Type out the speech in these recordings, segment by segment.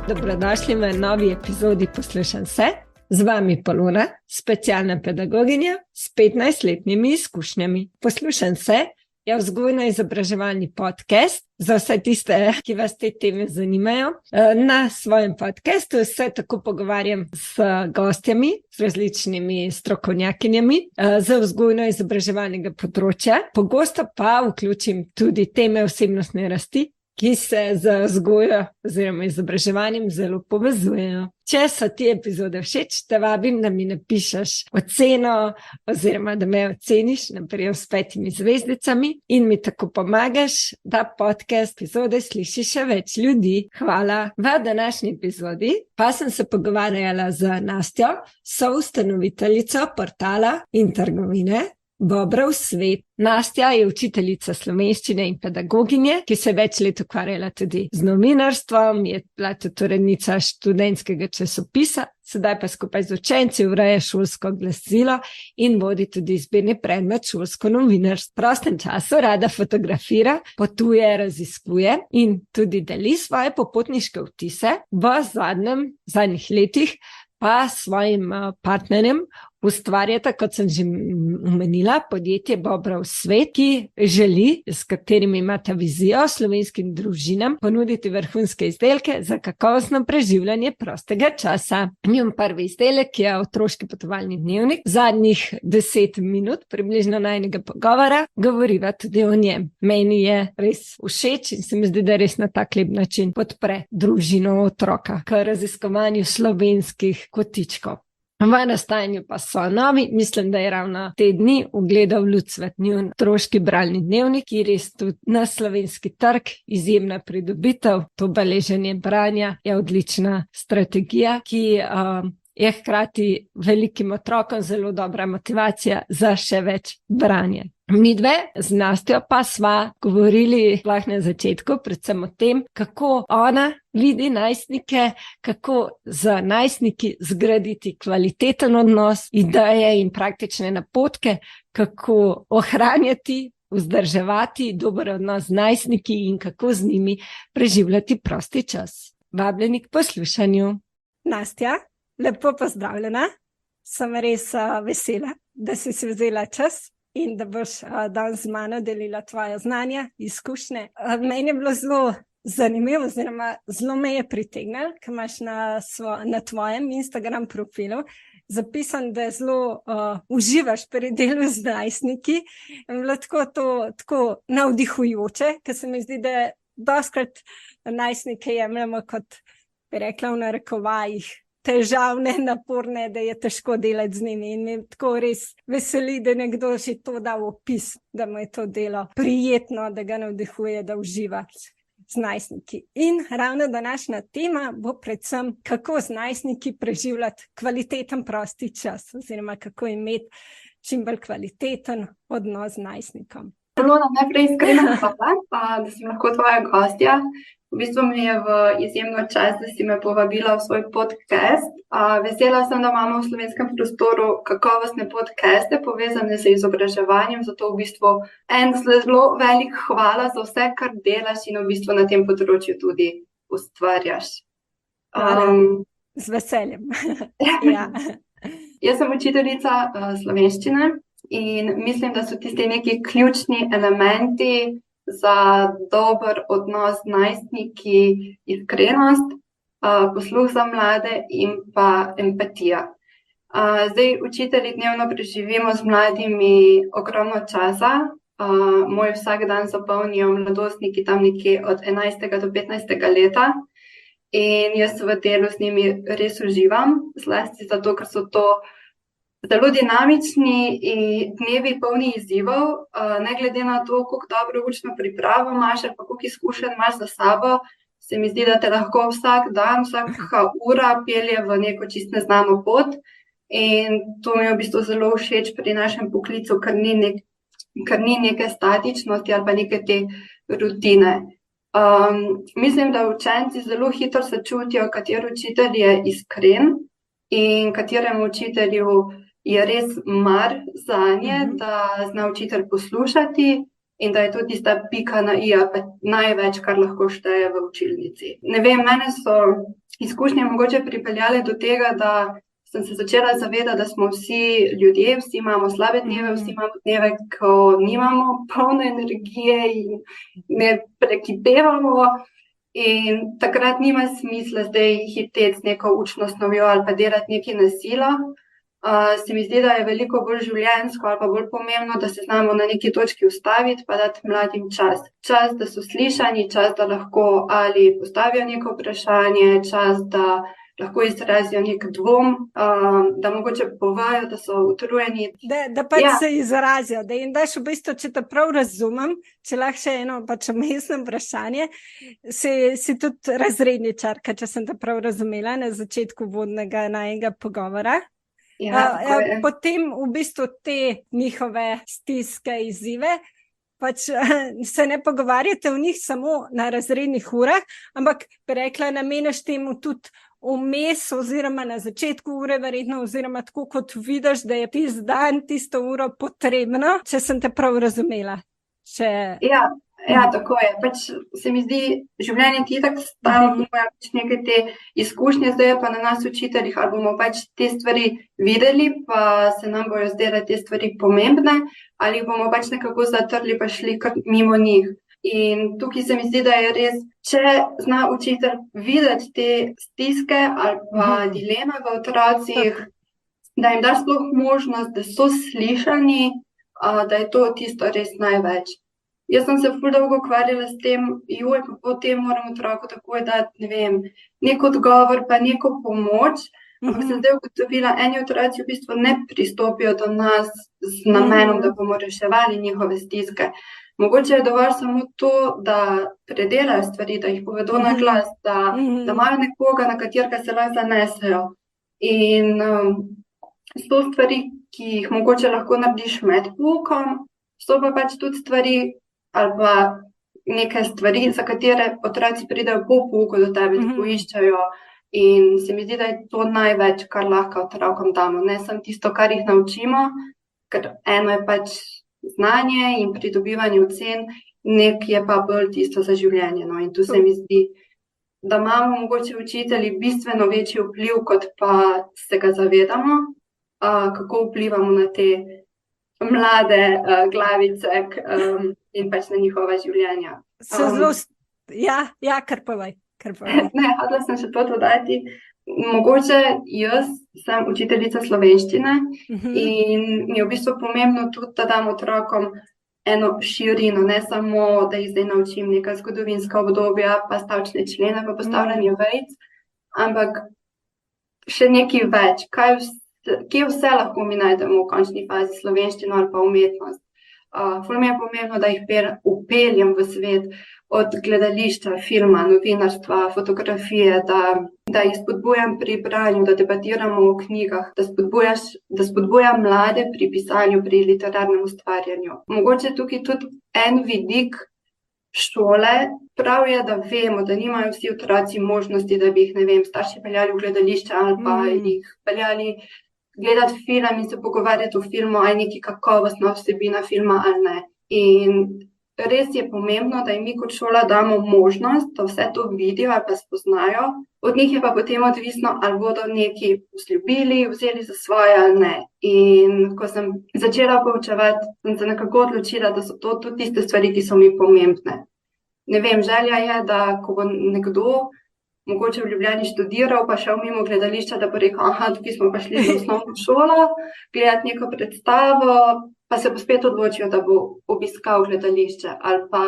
Dobrodošli v novi epizodi Poslušam se. Z vami Polona, specialna pedagoginja s 15-letnimi izkušnjami. Poslušam se je vzgojno-izobraževalni podcast za vse tiste, ki vas te teme zanimajo. Na svojem podcastu se tako pogovarjam s gostjami, z različnimi strokovnjakinjami za vzgojno-izobraževalnega področja. Pogosto pa vključim tudi teme osebnostne rasti, ki se z vzgojo oziroma izobraževanjem zelo povezujejo. Če so ti epizode všeč, te vabim, da mi napišeš oceno oziroma da me oceniš, naprej s 5 zvezdicami in mi tako pomagaš, da podcast epizode sliši še več ljudi. Hvala. V današnji epizodi pa sem se pogovarjala z Nastjo, soustanoviteljico portala in trgovine Bobrov svet. Nastja je učiteljica slovenščine in pedagoginje, ki se je več let ukvarjala tudi z novinarstvom, je bila tudi urednica študentskega časopisa, sedaj pa skupaj z učenci ureja šolsko glasilo in vodi tudi izbirni predmet šolsko novinarstvo. V prostem času rada fotografira, potuje, raziskuje in tudi deli svoje popotniške vtise. V zadnjih letih pa svojim partnerjem ustvarjata, kot sem že omenila, podjetje Bobrov svet, ki želi, s katerimi imata vizijo slovenskim družinam, ponuditi vrhunske izdelke za kakovostno preživljanje prostega časa. Njun prvi izdelek je otroški potovalni dnevnik. Zadnjih 10 minut, približno najinega pogovora, govoriva tudi o njem. Meni je res všeč in se mi zdi, da res na tak lep način podpre družino otroka k raziskovanju slovenskih kotičkov. V nastajanju pa so novi, mislim, da je ravno te dni ugledal luč svet njun otroški bralni dnevnik, ki res tudi na slovenski trg izjemna pridobitev. To beleženje branja je odlična strategija, ki je hkrati velikim otrokom zelo dobra motivacija za še več branja. Midve z Nastjo pa sva govorili sploh na začetku, predvsem o tem, kako ona vidi najstnike, kako z najstniki zgraditi kvaliteten odnos, ideje in praktične napotke, kako ohranjati, vzdrževati dober odnos z najstniki in kako z njimi preživljati prosti čas. Vabljeni k poslušanju. Nastja, lepo pozdravljena. Sem res vesela, da si vzela čas in da boš danes z mano delila tvoje znanja, izkušnje. Meni je bilo zelo zanimivo, oziroma zelo me je pritegnilo, ker imaš na tvojem Instagram profilu zapisan, da zelo uživaš pri delu z najstniki. In bilo tako navdihujoče, ker se mi zdi, da dostikrat najstnike jemljemo kot, bi rekla v narekovajih, težavne, naporne, da je težko delati z njimi. In me tako res veseli, da nekdo že to da v opis, da mu je to delo prijetno, da ga navdihuje, da uživa z najstniki. In ravno današnja tema bo predvsem, kako z najstniki preživljati kvaliteten prosti čas, oziroma kako imeti čim bolj kvaliteten odnos z najstnikom. Polona, najprej iskrena hvala, da sem lahko tvoja gostja. V bistvu mi je v izjemno čast, da si me povabila v svoj podcast. Vesela sem, da imamo v slovenskem prostoru kakovostne podcaste povezane z izobraževanjem, zato v bistvu en zelo velik hvala za vse, kar delaš in v bistvu na tem področju tudi ustvarjaš. Z veseljem. Ja. Jaz sem učiteljica slovenščine in mislim, da so tisti neki ključni elementi za dober odnos z najstniki, iskrenost, posluh za mlade in pa empatija. Zdaj učitelji dnevno preživimo z mladimi ogromno časa. Moj vsak dan zapolnijo mladostniki tam nekje od 11. do 15. leta in jaz v delu z njimi res uživam, zlasti zato, ker so to zelo dinamični dnevi polni izzivov, ne glede na to, koliko dobro učno pripravo imaš ali pa koliko izkušenj imaš za sabo, se mi zdi, da te lahko vsak dan, vsaka ura pelje v neko čisto neznano pot in to mi je v bistvu zelo všeč pri našem poklicu, ker ni neke statičnosti ali pa neke te rutine. Mislim, da učenci zelo hitro se čutijo, kateri učitelj je iskren in kateremu učitelju je res mar zanje, da zna učitelj poslušati, in da je to tista pika na i, pa največ, kar lahko šteje v učilnici. Ne vem, mene so izkušnje mogoče pripeljale do tega, da sem se začela zavedati, da smo vsi ljudje, vsi imamo slabe dneve, vsi imamo dneve, ko nimamo polne energije in ne prekipevamo. In takrat nima smisla zdaj hiteti z neko učno snovjo ali pa delati nekaj na silo. Se mi zdi, da je veliko bolj življenjsko ali pa bolj pomembno, da se znamo na neki točki ustaviti pa dati mladim čas. Čas, da so slišani, čas, da lahko ali postavijo neko vprašanje, čas, da lahko izrazijo nek dvom, da mogoče povajo, da so utrujeni. Da pač se izrazijo, da jim daš v bistvu, če te prav razumem, če lahko še eno pač umestno vprašanje, si tudi razredničarka, če sem te prav razumela na začetku vodnega najnega pogovora. Potem v bistvu te njihove stiske, izzive, pač se ne pogovarjate v njih samo na razrednih urah, ampak bi rekla, namenjaš temu tudi vmes oziroma na začetku ure verjetno, oziroma tako kot vidiš, da je tisti dan, tisto uro potrebno, če sem te prav razumela. Ja, tako je. Pač se mi zdi, življenje ti tako stalno pač neke te izkušnje, zdaj je pa na nas učiteljih, ali bomo pač te stvari videli, pa se nam bojo zdele te stvari pomembne, ali bomo pač nekako zatrli pa šli kar mimo njih. In tukaj se mi zdi, da je res, če zna učitelj videti te stiske ali pa dileme v otrocih, da jim da sploh možnost, da so slišani, da je to tisto res največ. Jaz sem se ful dolgo ukvarjala s tem, pa potem moram otroku takoj dati, ne vem, nek odgovor pa neko pomoč, ampak sem zdaj ugotovila, eni otroci v bistvu ne pristopijo do nas z namenom, da bomo reševali njihove stiske. Mogoče je dovolj samo to, da predelajo stvari, da jih povedo na glas, da imajo nekoga, na katerega se lahko zanesejo. In so stvari, ki jih mogoče lahko narediš med poukom, so pa pač tudi stvari ali pa neke stvari, za katere otroci pridejo po pouku do tebe, da poiščajo. In se mi zdi, da je to največ, kar lahko otrokom damo. Ne samo tisto, kar jih naučimo, ker eno je pač znanje in pridobivanje ocen, nek je pa bolj tisto za življenje. No. In tu se mi zdi, da imamo mogoče učitelji bistveno večji vpliv, kot pa se ga zavedamo, kako vplivamo na te mlade glavice in pač na njihova življenja. Kar povej. Ne, hodila sem še to dodati. Mogoče jaz sem učiteljica slovenščine in mi je v bistvu pomembno tudi, da dam otrokom eno širino, ne samo, da jih zdaj naučim neka zgodovinska obdobja, pa stavčne člene, pa postavljanje vejic, ampak še nekaj več. Kje vse lahko mi najdemo v končni fazi slovenščino ali pa umetnost. Ful mi je pomembno, da jih upeljem v svet od gledališča, filma, novinarstva, fotografije, da jih spodbujam pri branju, da debatiramo o knjigah, da spodbujam mlade pri pisanju, pri literarnem ustvarjanju. Mogoče tukaj tudi en vidik šole, prav je, da vemo, da nimajo vsi otroci možnosti, da bi jih, ne vem, starši peljali v gledališče ali pa jih peljali gledati film in se pogovarjati o filmu, ali neki kakovostna vsebina filma ali ne. In res je pomembno, da jim mi kot šola damo možnost, da vse to vidijo ali pa spoznajo. Od njih je pa potem odvisno, ali bodo nekaj vzljubili, vzeli za svoje ali ne. In ko sem začela poučevati, sem se nekako odločila, da so to tudi tiste stvari, ki so mi pomembne. Ne vem, želja je, da ko bo nekdo mogoče v Ljubljani študiral, pa šel mimo gledališča, da bo rekel, tukaj smo pa šli v osnovno šolo, gledati neko predstavo, pa se bo spet odločil, da bo obiskal gledališče. Ali pa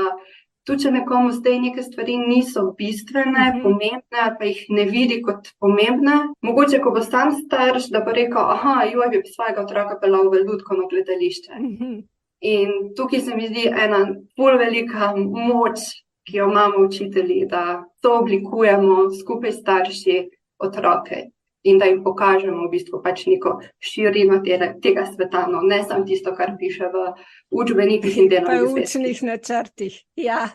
tudi, če nekomu zdaj neke stvari niso bistvene, pomembne, ali pa jih ne vidi kot pomembne, mogoče, ko bo sam starš, da bo rekel, bi svojega otroka peljal v Lutkovno gledališče. In tukaj se mi zdi ena bolj velika moč, ki jo imamo učitelji, da sooblikujemo skupaj starši otroke in da jim pokažemo v bistvu pač neko širino tega sveta, no, ne samo tisto, kar piše v učbenikih in delovnih zvezkih. Pa v učnih načrtih, ja.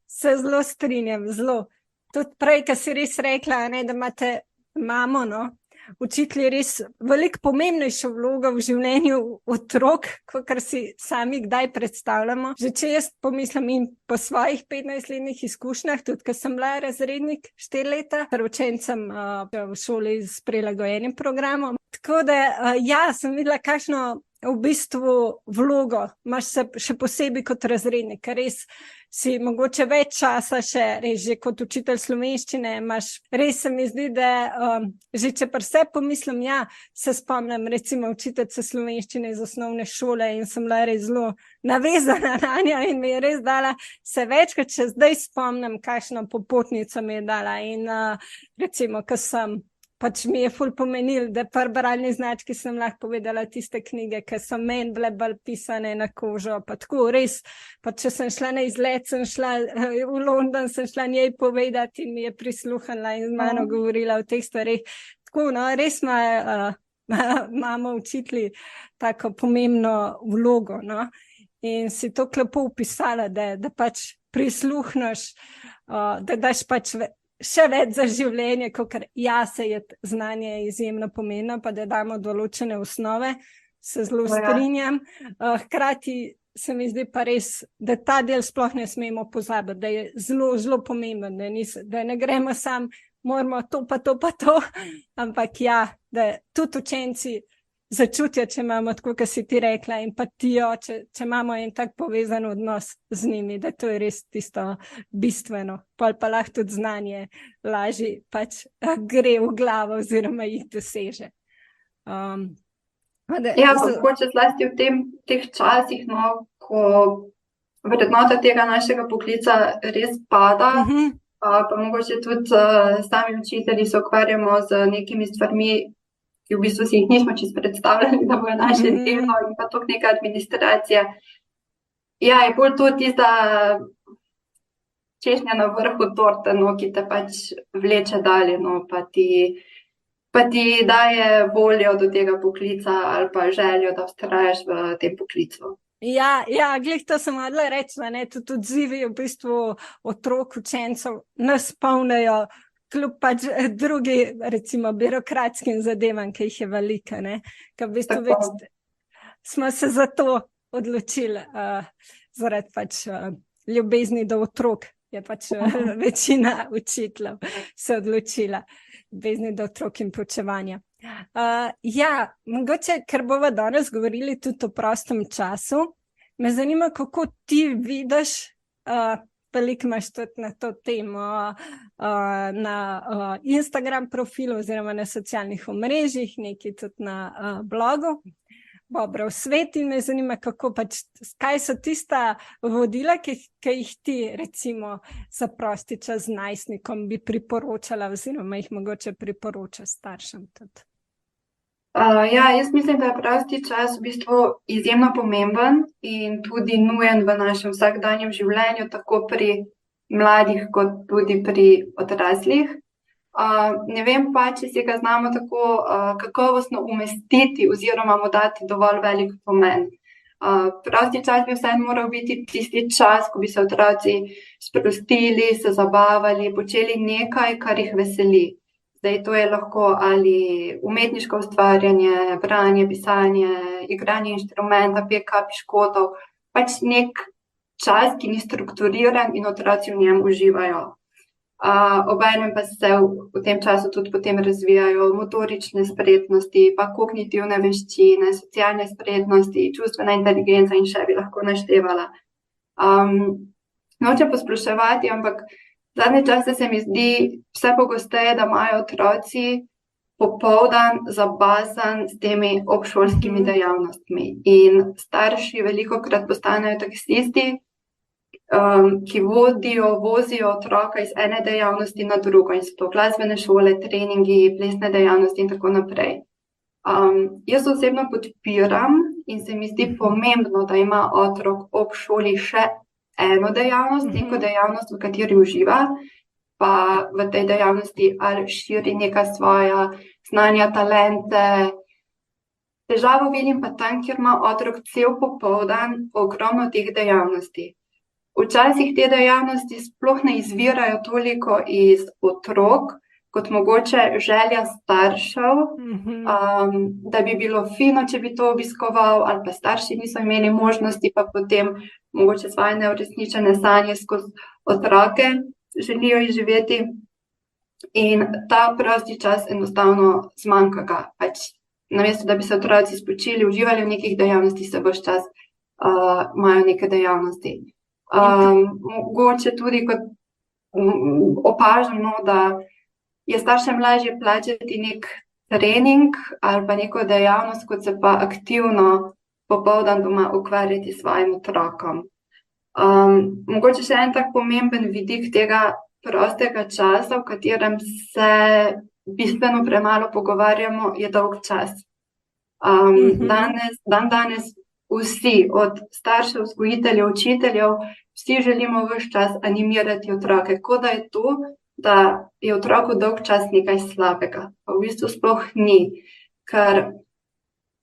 Se zelo strinjam, zelo. Tudi prej, ko si res rekla, da imate mamo, no, učitelji res veliko pomembnejšo vlogo v življenju otrok, kot si sami kdaj predstavljamo. Že če jaz pomislim in po svojih 15-letnih izkušnjah, tudi ko sem bila razrednik 4 leta, ter učencem v šoli s prilagojenim programom. Tako da sem videla, kakšno v bistvu vlogo imaš še posebej kot razrednik, ker res si mogoče več časa še, res že kot učitelj slovenščine imaš, res se mi zdi, da že če pa vse pomislim, se spomnim recimo učiteljice slovenščine iz osnovne šole in sem bila res zelo navezana na njo in mi je res dala se večkrat, če zdaj spomnim, kakšno popotnico mi je dala in recimo, ko sem pač mi je ful pomenil, da pri bralni znački sem lahko povedala tiste knjige, ki so meni bile bolj pisane na kožo, pa tako res, pa če sem šla na izlet, sem šla v London, sem šla njej povedati in mi je prisluhnila in z mano govorila o teh stvareh. Tako, no, res imamo učitelji tako pomembno vlogo, no, in si to lepo opisala, da pač prisluhneš, da daš pač še več za življenje, kot se je znanje izjemno pomembno, pa da damo določene osnove, se zelo strinjam. Hkrati se mi zdi pa res, da ta del sploh ne smemo pozabiti, da je zelo, zelo pomemben, da ne gremo sam, moramo to pa to pa to, ampak da tudi učenci začutijo, če imamo, tako kot si ti rekla, empatijo, če imamo en tak povezan odnos z njimi, da to je res tisto bistveno. Pol pa lahko tudi znanje lažje pač gre v glavo oziroma jih doseže. Mogoče zlasti v teh časih, no, ko vrednota tega našega poklica res pada, pa mogoče tudi sami učitelji se ukvarjamo z nekimi stvarmi, ki v bistvu si jih nismo čisto predstavljali, da bojo naše delo in pa toliko neka administracija. Je bolj to tista češnja na vrhu torte, no, ki te pač vleče dalje, no, pa ti daje voljo do tega poklica ali pa željo, da vztrajaš v tem poklicu. Glih to sem hodila reči, ne, tudi odzivi v bistvu otrok, učencev nas polnijo, kljub pač drugi, recimo, birokratskim zadevam, ki jih je velika, ne, ker v bistvu smo se za to odločili, zaradi pač ljubezni do otrok, je pač večina učiteljev se odločila, ljubezni do otrok in poučevanja. Mogoče, ker bova danes govorili tudi o prostem času, me zanima, kako ti vidiš, veliko imaš tudi na to temo na Instagram profilu oziroma na socialnih omrežjih, nekaj tudi na blogu. Bobro v svet in me zanima, kako pač, kaj so tista vodila, ki jih ti recimo za prosti čas z najstnikom bi priporočala oziroma jih mogoče priporoča staršem tudi. Jaz mislim, da je prosti čas v bistvu izjemno pomemben in tudi nujen v našem vsakdanjem življenju, tako pri mladih kot tudi pri odraslih. Ne vem pa, če si ga znamo tako kakovostno umestiti oziroma mu dati dovolj velik pomen. Prosti čas bi vseeno moral biti tisti čas, ko bi se otroci sprostili, se zabavali, počeli nekaj, kar jih veseli. Zdaj, to je lahko ali umetniško ustvarjanje, branje, pisanje, igranje inštrumenta, peka, piškotov, pač nek čas, ki ni strukturiran in otroci v njem uživajo. Obenem pa se v tem času tudi potem razvijajo motorične spretnosti, pa kognitivne veščine, socialne spretnosti, čustvena inteligenca in še bi lahko naštevala. Nočem posploševati, ampak zadnje čase se mi zdi vse pogosteje, da imajo otroci popoldan zabazan s temi obšolskimi dejavnostmi. In starši velikokrat postanejo taksisti, ki vozijo otroka iz ene dejavnosti na drugo. In so to glasbene šole, treningi, plesne dejavnosti in tako naprej. Jaz osebno podpiram in se mi zdi pomembno, da ima otrok ob šoli še eno dejavnost, neko dejavnost, v kateri uživa, pa v tej dejavnosti ali širi neka svoja znanja, talente. Težavo vidim pa tam, kjer ima otrok cel popoldan ogromno teh dejavnosti. Včasih te dejavnosti sploh ne izvirajo toliko iz otrok, kot mogoče želja staršev, da bi bilo fino, če bi to obiskoval, ali pa starši niso imeli možnosti, pa potem mogoče svoje neuresničene sanje skozi otroke želijo izživeti. In ta prosti čas enostavno zmanjka ga. Pač namesto, da bi se otroci spočili, uživali v nekih dejavnostih, se ves čas imajo neke dejavnosti. Mogoče tudi kot opažamo, da je staršem lažje plačati nek trening ali pa neko dejavnost, kot se pa aktivno popoldan doma ukvarjati s svojim otrokom. Mogoče še en tak pomemben vidik tega prostega časa, v katerem se bistveno premalo pogovarjamo, je dolg čas. Danes vsi, od staršev, vzgojiteljev, učiteljev, vsi želimo ves čas animirati otroke, kot da je to, da je otroku dolg čas nekaj slabega. Pa v bistvu sploh ni, ker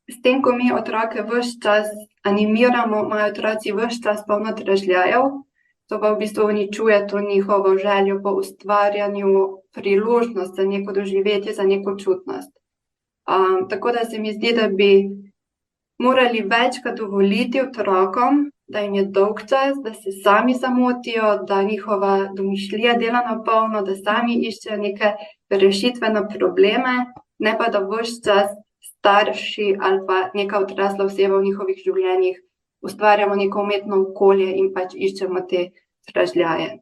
s tem, ko mi otroke ves čas animiramo, imajo otroci ves čas polno dražljajev, to pa v bistvu uničuje to njihovo željo po ustvarjanju, priložnost za neko doživetje, za neko čutnost. Tako da se mi zdi, da bi morali večkrat dovoliti otrokom, da jim je dolg čas, da se sami zamotijo, da njihova domišljija dela na polno, da sami iščejo neke rešitve na probleme, ne pa da ves čas starši ali pa neka odrasla oseba v njihovih življenjih ustvarjamo neko umetno okolje in pač iščemo te dražljaje.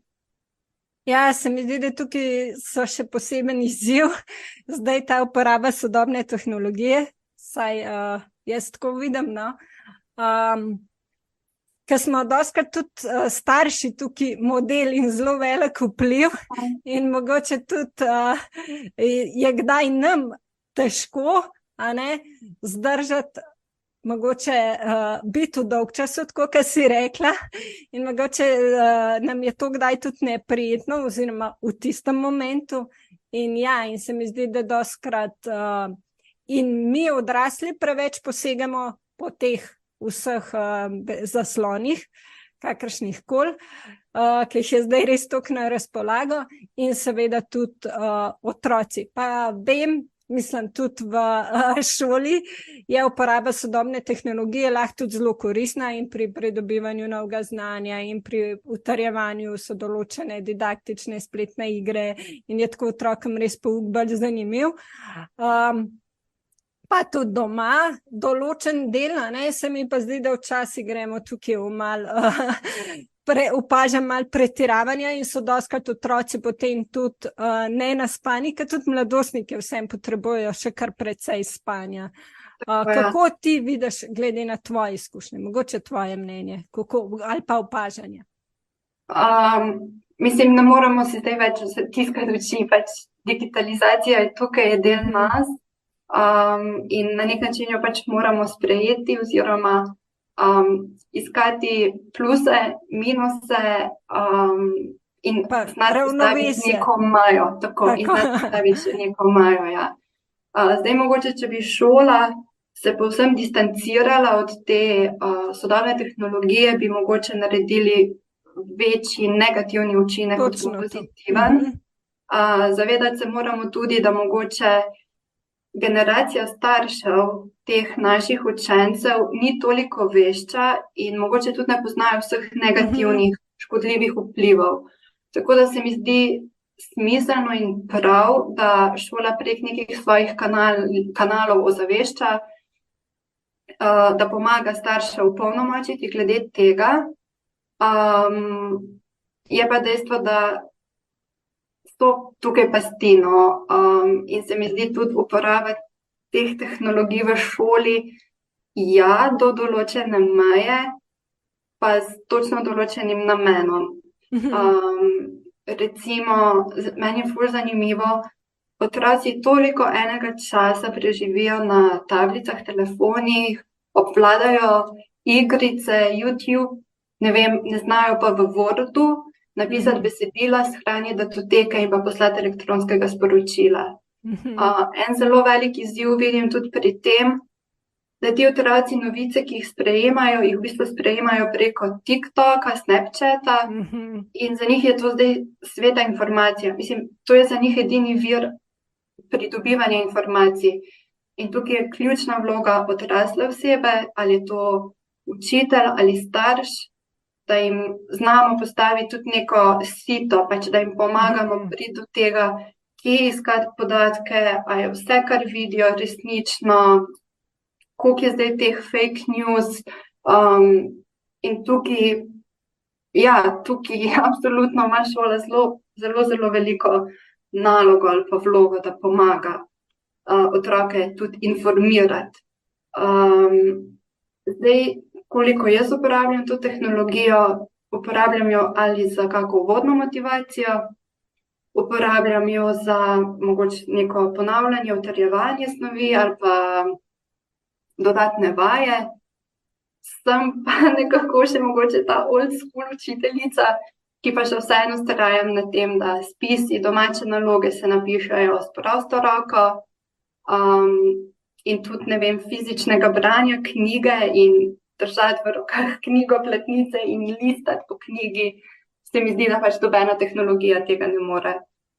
Ja, se mi zdi, da tukaj so še poseben izziv, zdaj ta uporaba sodobne tehnologije, saj jaz tako vidim, no. Ker smo dostikrat tudi starši tukaj model in zelo velik vpliv in mogoče tudi je kdaj nam težko, zdržati, mogoče biti v dolg času, tako kot si rekla, in mogoče nam je to kdaj tudi neprijetno oziroma v tistem momentu. In ja, in se mi zdi, da dostikrat in mi odrasli preveč posegamo po teh vseh zaslonih, kakršnih koli, ki jih je zdaj res toliko na razpolago, in seveda tudi otroci. Pa vem, mislim, tudi v šoli je uporaba sodobne tehnologije lahko tudi zelo koristna in pri pridobivanju novega znanja in pri utrjevanju so določene didaktične spletne igre in je tako otrokom res pouk bolj zanimiv. Pa tudi doma, določen del, se mi pa zdi, da včasih gremo tukaj v malo, opažam malo pretiravanja in so dostikrat otroci potem tudi nenaspani, ker tudi mladostniki vsem potrebujejo še kar precej spanja. Kako ti vidiš, glede na tvoje izkušnje, mogoče tvoje mnenje, ali pa opažanje? Mislim, ne moramo si zdaj več tiskati oči, pač digitalizacija je tukaj, je del nas. In na nek način jo pač moramo sprejeti oziroma iskati pluse, minuse in znati neko majo. In znati neko majo, ja. Zdaj mogoče, če bi šola se povsem distancirala od te sodobne tehnologije, bi mogoče naredili večji negativni učinek kot pozitiven. Zavedati se moramo tudi, da mogoče generacija staršev teh naših učencev ni toliko vešča in mogoče tudi ne poznajo vseh negativnih, škodljivih vplivov. Tako da se mi zdi smiselno in prav, da šola prek nekih svojih kanalov ozavešča, da pomaga staršev opolnomočiti glede tega. Je pa dejstvo, da tukaj pasti, in se mi zdi tudi uporaba teh tehnologij v šoli, ja, do določene meje, pa s točno določenim namenom. Recimo, meni je ful zanimivo, otroci toliko enega časa preživijo na tablicah, telefonih, obvladajo igrice, YouTube, ne vem, ne znajo pa v Wordu napisati besedila, shraniti datoteke in pa poslati elektronskega sporočila. En zelo velik izziv vidim tudi pri tem, da ti otroci novice, ki jih sprejemajo, jih v bistvu sprejemajo preko TikToka, Snapchata in za njih je to zdaj sveta informacija. Mislim, to je za njih edini vir pridobivanje informacij. In tukaj je ključna vloga odrasle osebe, ali je to učitelj ali starš, da jim znamo postaviti tudi neko sito, pač da jim pomagamo priti do tega, kje iskati podatke, a je vse, kar vidijo, resnično, koliko je zdaj teh fake news. In tukaj, tukaj absolutno ima šola zelo veliko nalogo ali pa vlogo, da pomaga otroke tudi informirati. Zdaj, koliko jaz uporabljam to tehnologijo, uporabljam jo ali za kako uvodno motivacijo, uporabljam jo za mogoče neko ponavljanje, utrjevanje snovi ali pa dodatne vaje. Sem pa nekako še mogoče ta old school učiteljica, ki pa še vseeno vztrajam na tem, da spisi, domače naloge se napišejo s prosto roko, in tudi, ne vem, fizičnega branja knjige in držati v rokah knjigo, platnice in listati po knjigi, se mi zdi, da pač nobena tehnologija tega ne more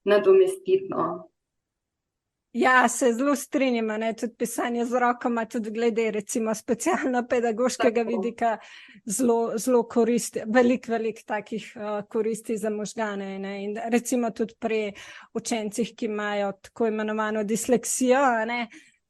nadomestiti, no. Ja, se zelo strinjam, ne, tudi pisanje z roko ima tudi glede recimo specialno-pedagoškega vidika zelo koristi, veliko takih koristi za možgane, ne, in recimo tudi pri učencih, ki imajo tako imenovano disleksijo, ne,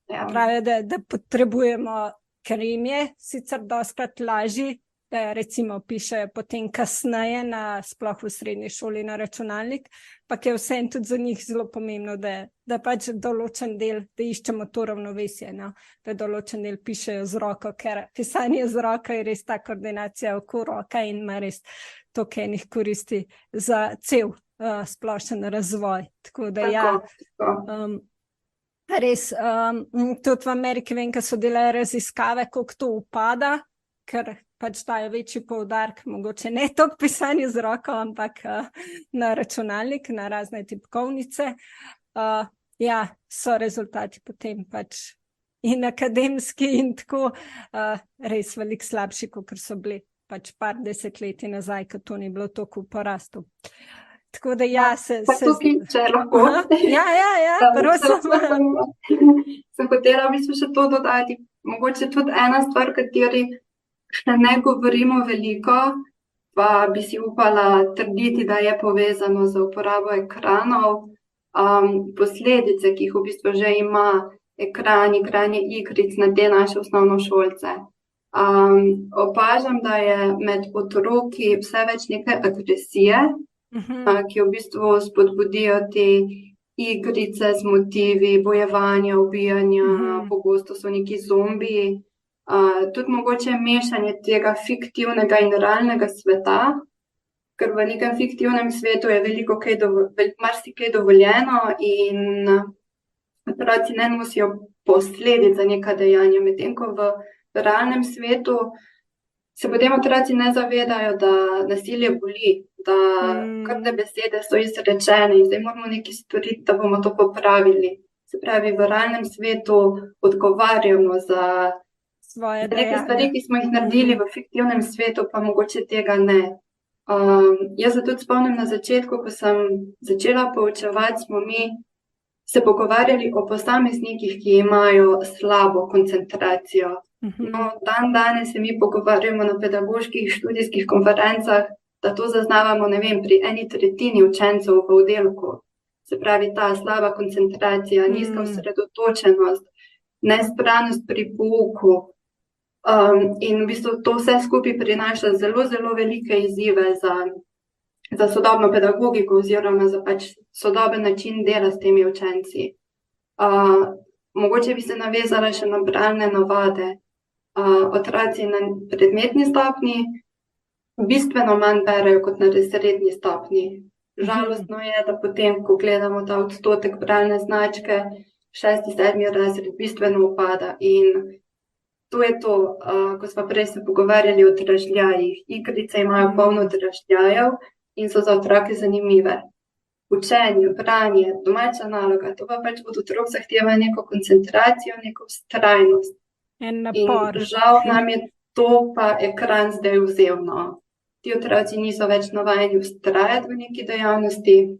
pravijo, da potrebujemo, ker jim je sicer dostikrat lažji, da recimo pišejo potem kasneje sploh v srednji šoli na računalnik, pa je vseeno tudi za njih zelo pomembno, da pač določen del, da iščemo to ravnovesje, no? Da določen del pišejo z roko, ker pisanje z roko je res ta koordinacija oko roka in ima res toliko enih koristi za cel splošen razvoj. Tako da res, tudi v Ameriki vem, ko so delali raziskave, koliko to upada, ker pač dajo večji poudarek, mogoče ne toliko pisanje z roko, ampak na računalnik, na razne tipkovnice. So rezultati potem pač in akademski in tako res veliko slabši, kot so bili pač par desetletij nazaj, ko to ni bilo toliko v porastu. Tako da tukaj, če lahko. Sem hotela v bistvu še to dodati. Mogoče tudi ena stvar, kateri še ne govorimo veliko, pa bi si upala trditi, da je povezano z uporabo ekranov, posledice, ki jih v bistvu že ima ekran, igranje igric na te naše osnovnošolce. Opažam, da je med otroki vse več neke agresije, ki v bistvu spodbudijo te igrice z motivi, bojevanja, ubijanja, pogosto so neki zombiji. Tudi mogoče mešanje tega fiktivnega in realnega sveta, ker v nekem fiktivnem svetu je marsikaj dovoljeno in otroci ne nosijo posledic za neka dejanja, medtem ko v realnem svetu se potem otroci ne zavedajo, da nasilje boli, da krvne besede so izrečene in zdaj moramo nekaj storiti, da bomo to popravili. Se pravi, v realnem svetu odgovarjamo za neke stvari, ki smo jih naredili v fiktivnem svetu, pa mogoče tega ne. Jaz se tudi spomnim na začetku, ko sem začela poučevati, smo mi se pogovarjali o posameznikih, ki imajo slabo koncentracijo. No, danes se mi pogovarjamo na pedagoških študijskih konferencah, da to zaznavamo, ne vem, pri 1/3 učencev v oddelku. Se pravi, ta slaba koncentracija, nizka osredotočenost, nezbranost pri pouku. In v bistvu to vse skupaj prinaša zelo velike izzive za sodobno pedagogiko oziroma za pač sodoben način dela s temi učenci. Mogoče bi se navezala še na bralne navade. Otroci na predmetni stopnji bistveno manj berejo kot na srednji stopnji. Žalostno je, da potem, ko gledamo ta odstotek bralne značke, 6., 7. razred bistveno upada in to je to, ko smo prej se pogovarjali o dražljajih. Igrice imajo polno dražljajev in so za otroke zanimive. Učenje, branje, domača naloga, to pa pač od otrok zahteva neko koncentracijo, neko vztrajnost. In žal nam je to pa ekran zdaj vzel, no. Ti otroci niso več navajeni vztrajati v neki dejavnosti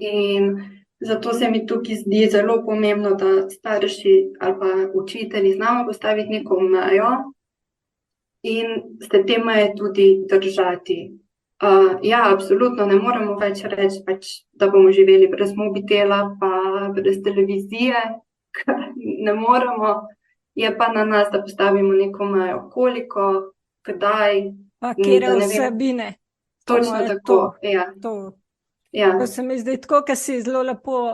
in Zato se mi tukaj zdi zelo pomembno, da starši ali pa učitelji znamo postaviti neko mejo in se te meje tudi držati. Ja, absolutno ne moremo več reči, da bomo živeli brez mobitela pa brez televizije, ker ne moremo. Je pa na nas, da postavimo neko mejo, koliko, kdaj. Pa kere vsebine. Točno tako, ja. Ja. To se mi zdi tako, kar si zelo lepo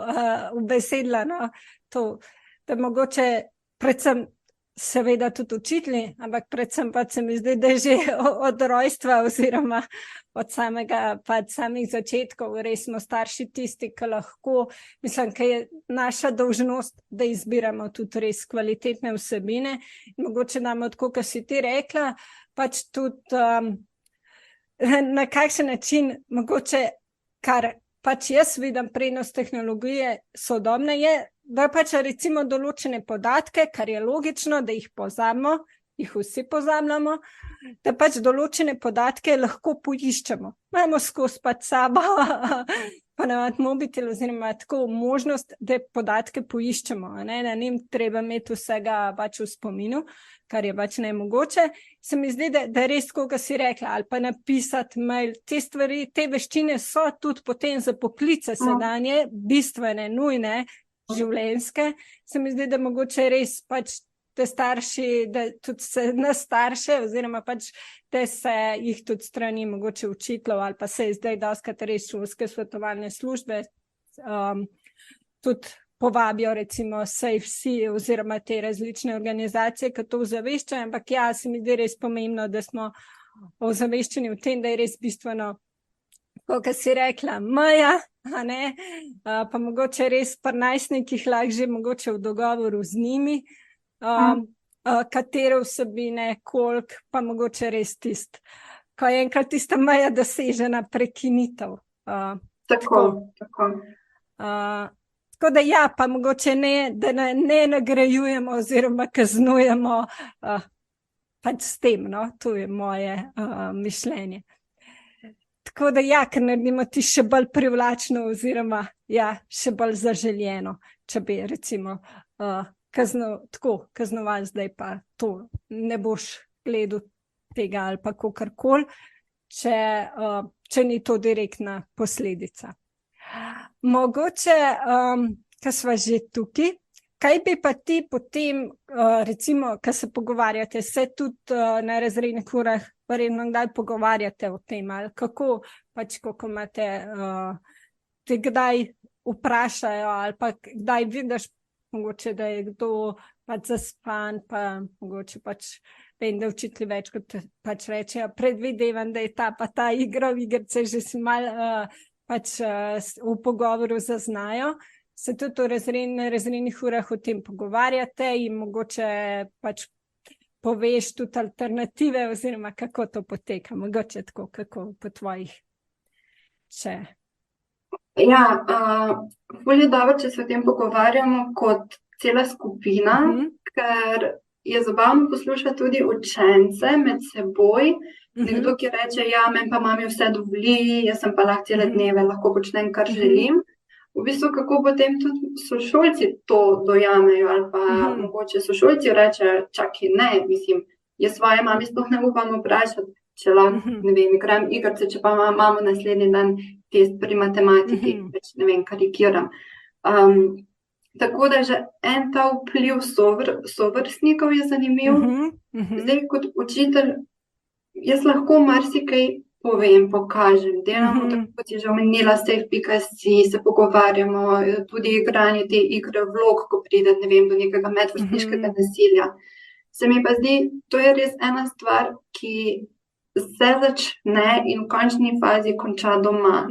ubesedila, no? To, da mogoče predvsem seveda tudi učitelji, ampak predvsem pa se mi zdi, da že od rojstva oziroma od samih začetkov res smo starši tisti, ki lahko, mislim, ki je naša dolžnost, da izbiramo tudi res kvalitetne vsebine. In mogoče nam tako, kar si ti rekla, pač tudi na kakšen način mogoče kar pač jaz vidim prednost tehnologije sodobne je, da pač recimo določene podatke, kar je logično, da jih pozabimo, jih vsi pozabljamo, da pač določene podatke lahko poiščemo. Imamo skozi pač sabo, pa navad mobitel oziroma tako možnost, da podatke poiščemo, ne? Da ni treba imeti vsega pač v spominu, kar je pač nemogoče. Se mi zdi, da res, koga si rekla, ali pa napisati mail, te stvari, te veščine so tudi potem za poklice sedanje, bistvene, nujne, življenjske. Se mi zdi, da mogoče res pač te starši, da tudi se nas starše, oziroma pač te se jih tudi strani mogoče učiteljev, ali pa se zdaj dostikrat res šolske svetovalne službe tudi povabijo recimo SafeSea oziroma te različne organizacije, ki to ozaveščajo, ampak ja, se mi zdi res pomembno, da smo ozaveščeni v tem, da je res bistveno, kot si rekla, meja, a ne, pa mogoče res pri najstnikih lahko že mogoče v dogovoru z njimi, katere vsebine, koliko, pa mogoče res tist, ko je enkrat tista meja dosežena, prekinitev. Tako. Tako da ja, pa mogoče ne, da ne nagrajujemo oziroma kaznujemo pač s tem, no, to je moje mišljenje. Tako da ja, ker naredimo ti še bolj privlačno oziroma ja, še bolj zaželjeno, če bi recimo kaznoval zdaj pa to, ne boš gledal tega ali pa kakorkoli, če ni to direktna posledica. Mogoče, ko sva že tukaj, kaj bi pa ti potem, recimo, ko se pogovarjate, se tudi na razrednih urah verjetno kdaj pogovarjate o tem, ali kako pač, kako imate, te kdaj vprašajo, ali pa kdaj vidiš, mogoče, da je kdo pač zaspan, pa mogoče pač vem, da učitelji več kot pač rečejo, predvidevam, da je ta pa ta igra, v igrice že si malo pač v pogovoru zaznajo, se tudi na razrednih urah o tem pogovarjate in mogoče pač poveš tudi alternative oziroma kako to poteka, mogoče tako, kako po tvojih, če... Ja, bolj je dobro, če se o tem pogovarjamo kot cela skupina, ker je zabavno poslušati tudi učence med seboj. Nekdo, ki reče, ja, meni pa mami vse dovoli, jaz sem pa lahko cele dneve, lahko počnem, kar želim. V bistvu, kako potem tudi sošolci to dojamejo, ali pa mogoče sošolci rečejo, čakaj, ne, mislim, jaz svoje mami sploh ne upam vprašati, če lahko, ne vem, igram igrice, če pa imamo naslednji dan test pri matematiki, več ne vem, karikiram. Tako da že en ta vpliv sovrstnikov je zanimiv. Zdaj, kot učitelj, jaz lahko marsikaj povem, pokažem, delamo tako, kot je že omenila, safe.si, se pogovarjamo, tudi igranje te igre vlog, ko pride, ne vem, do nekega medvrstniškega nasilja. Se mi pa zdi, to je res ena stvar, ki se začne in v končni fazi konča doma.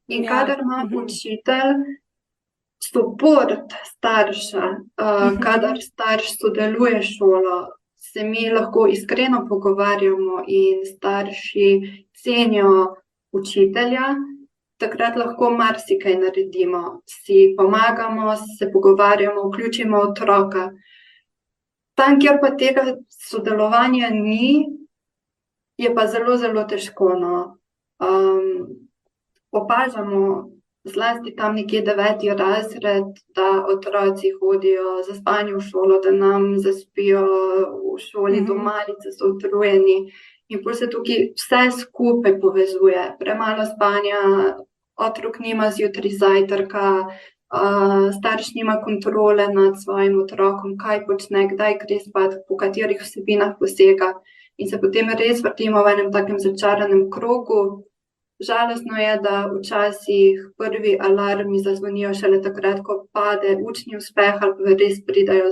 In kadar ima učitelj support starša, kadar starš sodeluje s šolo, se mi lahko iskreno pogovarjamo in starši cenijo učitelja, takrat lahko marsikaj naredimo. Si pomagamo, se pogovarjamo, vključimo otroka. Tam, kjer pa tega sodelovanja ni, je pa zelo, zelo težko, no. Opažamo zlasti tam nekje 9. razred, da otroci hodijo za spanje v šolo, da nam zaspijo v šoli, do malice so utrujeni. In potem se tukaj vse skupaj povezuje. Premalo spanja, otrok nima zjutraj zajtrka, starš nima kontrole nad svojim otrokom, kaj počne, kdaj gre spat, po katerih vsebinah posega. In se potem res vrtimo v enem takem začaranem krogu. Žalostno je, da včasih prvi alarmi zazvonijo šele takrat, ko pade učni uspeh ali pa res pridajo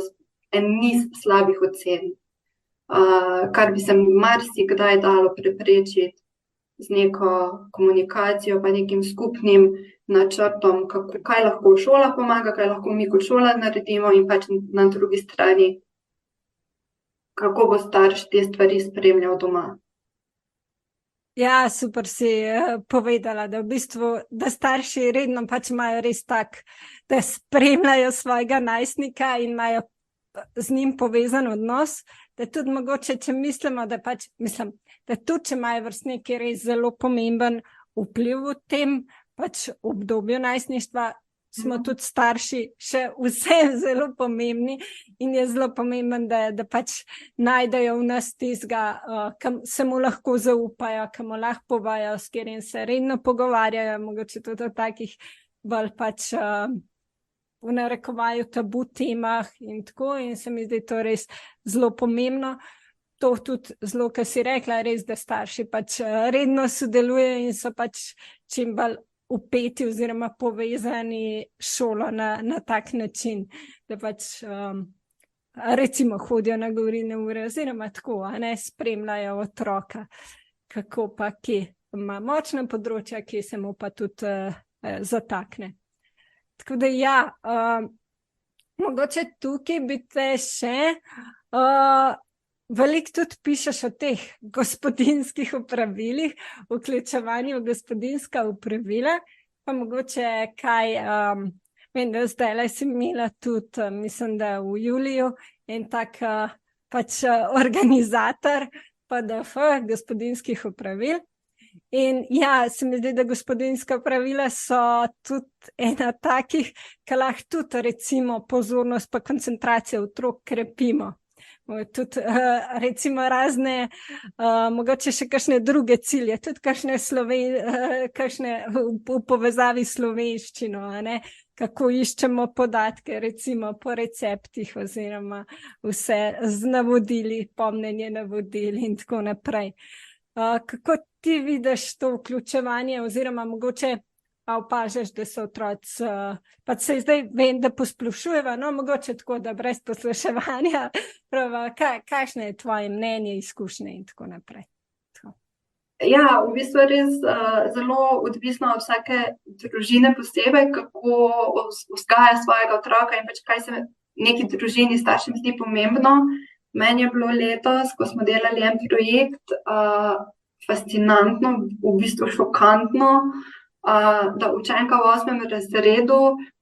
en niz slabih ocen, kar bi se marsikdaj dalo preprečiti z neko komunikacijo pa nekim skupnim načrtom, kaj lahko šola pomaga, kaj lahko mi kot šola naredimo in pač na drugi strani, kako bo starš te stvari spremljal doma. Ja, super si povedala, da v bistvu, da starši redno pač imajo res tak, da spremljajo svojega najstnika in imajo z njim povezan odnos, da tudi mogoče, če mislimo, da pač, da tudi, če imajo vrstniki res zelo pomemben vpliv v tem pač obdobju najstništva, smo tudi starši še vse zelo pomembni in je zelo pomemben, da pač najdejo v nas tistega, kam se mu lahko zaupajo, kam mu lahko povajo, s katerim se redno pogovarjajo, mogoče tudi o takih bolj pač v narekovaju tabu temah in tako, in se mi zdi to res zelo pomembno. To tudi zelo, kar si rekla, res, da starši pač redno sodelujejo in so pač čim bolj upeti oziroma povezani šolo na tak način, da pač recimo hodijo na govorilne ure oziroma tako, spremljajo otroka, kako pa kje ima močna področja, kje se mu pa tudi zatakne. Tako da ja, mogoče tukaj bi te še veliko tudi pišeš o teh gospodinjskih opravilih, vključevanju v gospodinjska opravila, pa mogoče kaj, vem, da zdajle si imela tudi, mislim, da v juliju, en tak pač organizator PDF gospodinjskih opravil. In ja, se mi zdi, da gospodinjska opravila so tudi ena takih, ki lahko tudi recimo pozornost pa koncentracijo otrok krepimo. Tudi recimo razne, mogoče še kakšne druge cilje, tudi kakšne v povezavi s slovenščino, kako iščemo podatke, recimo po receptih oziroma vse z navodili, pomnenje navodil in tako naprej. Kako ti vidiš to vključevanje oziroma mogoče opažaš, da so otroci, pa se zdaj vem, da posplošujeva, no mogoče tako, da brez posluševanja, kakšno je tvoje mnenje, izkušnje in tako naprej? Ja, v bistvu je res zelo odvisno od vsake družine posebej, kako vzgaja svojega otroka in pač kaj se neki družini staršem zdi pomembno. Meni je bilo letos, ko smo delali en projekt, fascinantno, v bistvu šokantno, da učenka v 8. razredu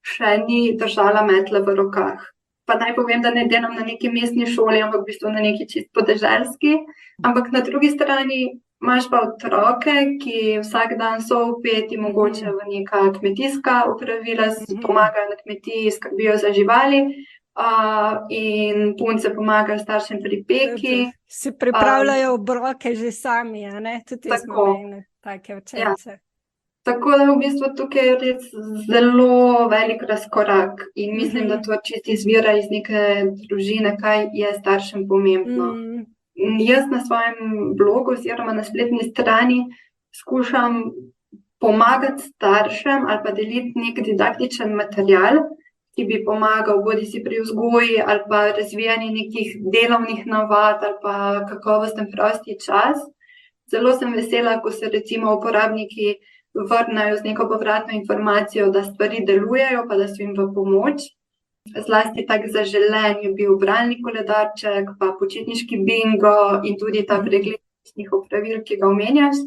še ni držala metle v rokah. Pa naj povem, da ne delam na neki mestni šoli, ampak v bistvu na neki čist podeželski. Ampak na drugi strani imaš pa otroke, ki vsak dan so vpeti mogoče v neka kmetijska opravila, pomagajo na kmetiji, skrbijo za živali, in punce pomagajo staršem pri peki. Si pripravljajo obroke že sami, tudi smo imeli take učence. Tako da v bistvu tukaj je res zelo velik razkorak in mislim, da to čisto izvira iz neke družine, kaj je staršem pomembno. Jaz na svojem blogu oziroma na spletni strani skušam pomagati staršem ali pa deliti nek didaktičen material, ki bi pomagal bodisi pri vzgoji ali pa razvijanju nekih delovnih navad ali pa kakovosten prosti čas. Zelo sem vesela, ko se recimo uporabniki vrnejo z neko povratno informacijo, da stvari delujejo, pa da so jim v pomoč. Zlasti tak zaželen je bil bralni koledarček, pa počitniški bingo in tudi ta pregled opravil, ki ga omenjaš.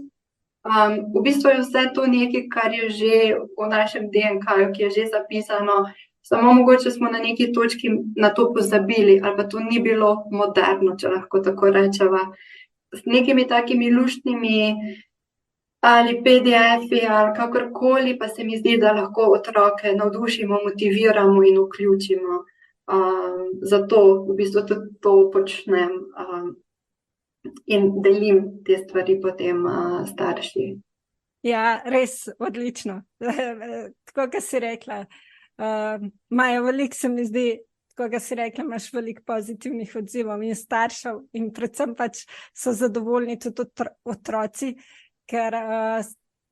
V bistvu je vse to nekaj, kar je že v našem DNK-ju, ki je že zapisano, samo mogoče smo na neki točki na to pozabili, ali pa to ni bilo moderno, če lahko tako rečeva. S nekimi takimi luštnimi ali PDF-i ali kakorkoli, pa se mi zdi, da lahko otroke navdušimo, motiviramo in vključimo. Zato v bistvu tudi to počnem in delim te stvari potem starši. Ja, res odlično. Tako, kot si rekla, imajo veliko, se mi zdi, tako, kot si rekla, imaš veliko pozitivnih odzivov in staršev in predvsem pač so zadovoljni tudi otroci, ker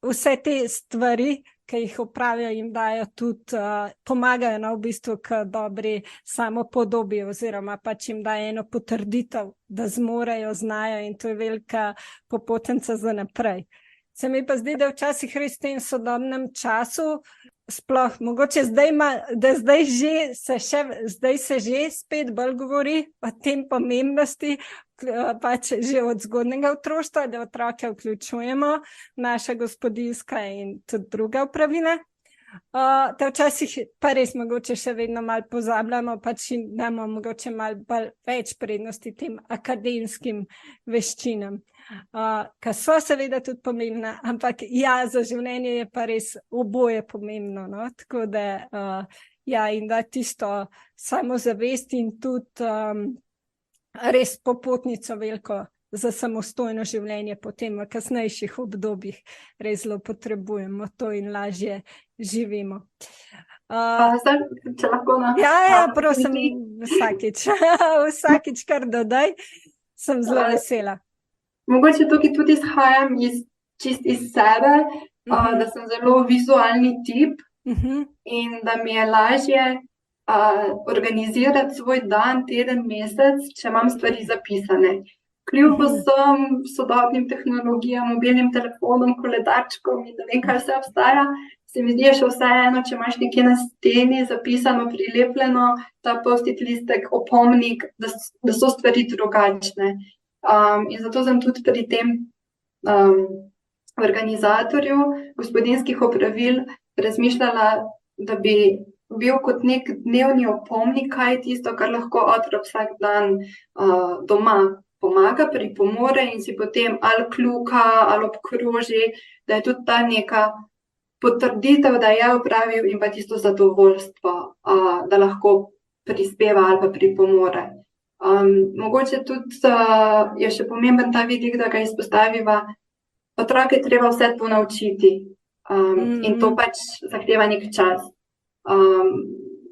vse te stvari, ki jih opravijo, jim dajo tudi, pomagajo v bistvu k dobri samopodobi oziroma pač jim dajo eno potrditev, da zmorejo, znajo in to je velika popotnica za naprej. Se mi pa zdi, da včasih res v tem sodobnem času, sploh mogoče zdaj se že spet bolj govori o tem pomembnosti, pač že od zgodnjega otroštva, da otroke vključujemo, naša gospodinjska in tudi druga opravila. Da včasih pa res mogoče še vedno malo pozabljamo, pač damo mogoče malo več prednosti tem akademskim veščinam, ki so seveda tudi pomembna, ampak ja, za življenje je pa res oboje pomembno, no? Tako da ja, in da tisto samozavest in tudi res popotnico veliko za samostojno življenje potem v kasnejših obdobjih res zelo potrebujemo to in lažje živimo. Zdaj, če lahko Ja, prosim, vsakič kar dodaj, sem zelo vesela. Mogoče tukaj tudi izhajam čist iz sebe, da sem zelo vizualni tip in da mi je lažje organizirati svoj dan, teden, mesec, če imam stvari zapisane. Kljub vsem sodobnim tehnologijam, mobilnim telefonom, koledarčkom in ne vem, kaj vse obstaja, se mi zdi še vseeno, če imaš nekje na steni zapisano, prilepljeno, ta post-it listek, opomnik, da so stvari drugačne. In zato sem tudi pri tem organizatorju gospodinjskih opravil razmišljala, da bi bil kot nek dnevni opomnik, kaj je tisto, kar lahko otrok vsak dan doma pomaga, pripomore in si potem ali kljuka ali obkroži, da je tudi ta neka potrditev, da je opravil in pa tisto zadovoljstvo, da lahko prispeva ali pa pripomore. Mogoče tudi je še pomemben ta vidik, da ga izpostaviva, otroke treba vse to naučiti in to pač zahteva nek čas.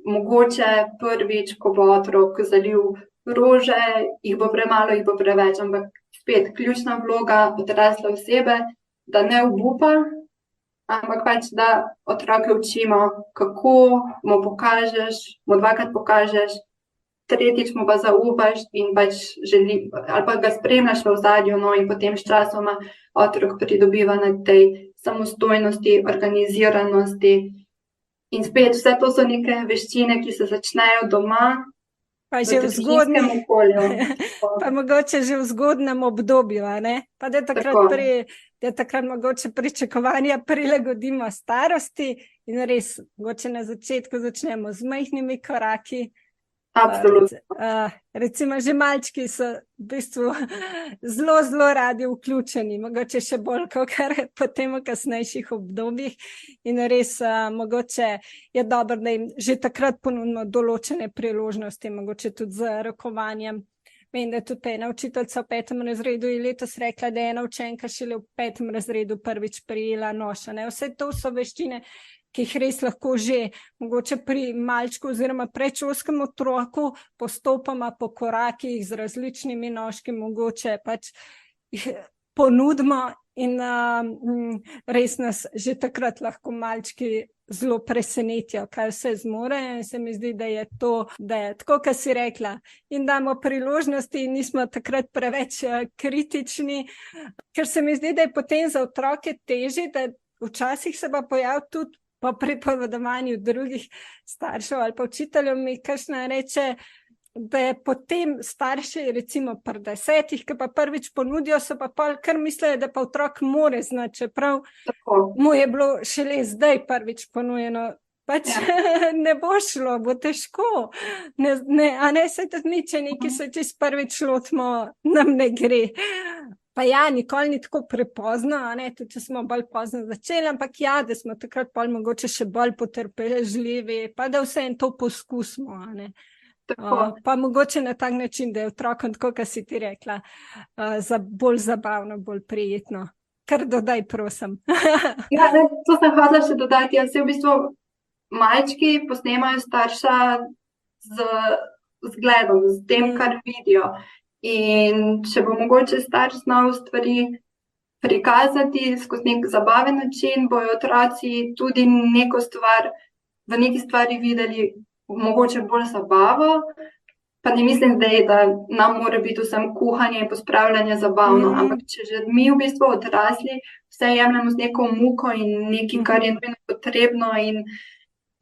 Mogoče prvič, ko bo otrok zalil rože, jih bo premalo, jih bo preveč, ampak spet ključna vloga odrasle osebe, da ne obupa, ampak pač, da otroke učimo, kako mu pokažeš, mu dvakrat pokažeš, tretjič mu pa zaupaš in pač ali pa ga spremljaš v ozadju, no, in potem s časoma otrok pridobiva na tej samostojnosti, organiziranosti. In spet, vse to so neke veščine, ki se začnejo doma, pa že v zgodnjem okolju. Pa mogoče že v zgodnem obdobju, ne? Pa da takrat mogoče pričakovanja prilagodimo starosti in res, mogoče na začetku začnemo z majhnimi koraki. Absolutno. Recimo že malčki so v bistvu zelo radi vključeni, mogoče še bolj kot potem v kasnejših obdobjih in res mogoče je dobro, da jim že takrat ponudimo določene priložnosti, mogoče tudi z rokovanjem. Vem, da je tudi ena učiteljica v 5. razredu je letos rekla, da je ena učenka šele v 5. razredu prvič prijela nož. Vse to so veščine, ki jih res lahko že mogoče pri malčku oziroma predšolskem otroku postopoma po korakih z različnimi nožki mogoče pač jih ponudimo in res nas že takrat lahko malčki zelo presenetijo, kaj vse zmorejo in se mi zdi, da je to, da je tako, kot si rekla, in damo priložnosti in nismo takrat preveč kritični, ker se mi zdi, da je potem za otroke težje, da včasih se pa pojavi tudi po pripovedovanju drugih staršev ali pa učiteljev mi kakšna reče, da je potem starši recimo pri 10, ki pa prvič ponudijo, so pa pol kar mislijo, da pa otrok more znati, čeprav mu je bilo šele zdaj prvič ponujeno. Pač ne bo šlo, bo težko. A ne se tudi niče, neki se čist prvič lotimo, nam ne gre. Pa ja, nikoli ni tako prepozno, a ne, tudi če smo bolj pozno začeli, ampak ja, da smo takrat pol mogoče še bolj potrpežljivi, pa da vse en to poskusimo, a ne. Pa mogoče na tak način, da je otrokom, tako kot si ti rekla, bolj zabavno, bolj prijetno. Kar dodaj, prosim. Ja, ne, to sem hotela še dodati. Ja, se v bistvu malčki posnemajo starša z zgledom, z tem, kar vidijo. In če bo mogoče starš znal stvari prikazati skozi nek zabaven način, bojo otroci tudi neko stvar, v neki stvari videli mogoče bolj zabavo. Pa ne mislim zdaj, da nam mora biti vsem kuhanje in pospravljanje zabavno, ampak če že mi v bistvu odrasli vse jemljemo z neko muko in nekaj, kar je nujno potrebno in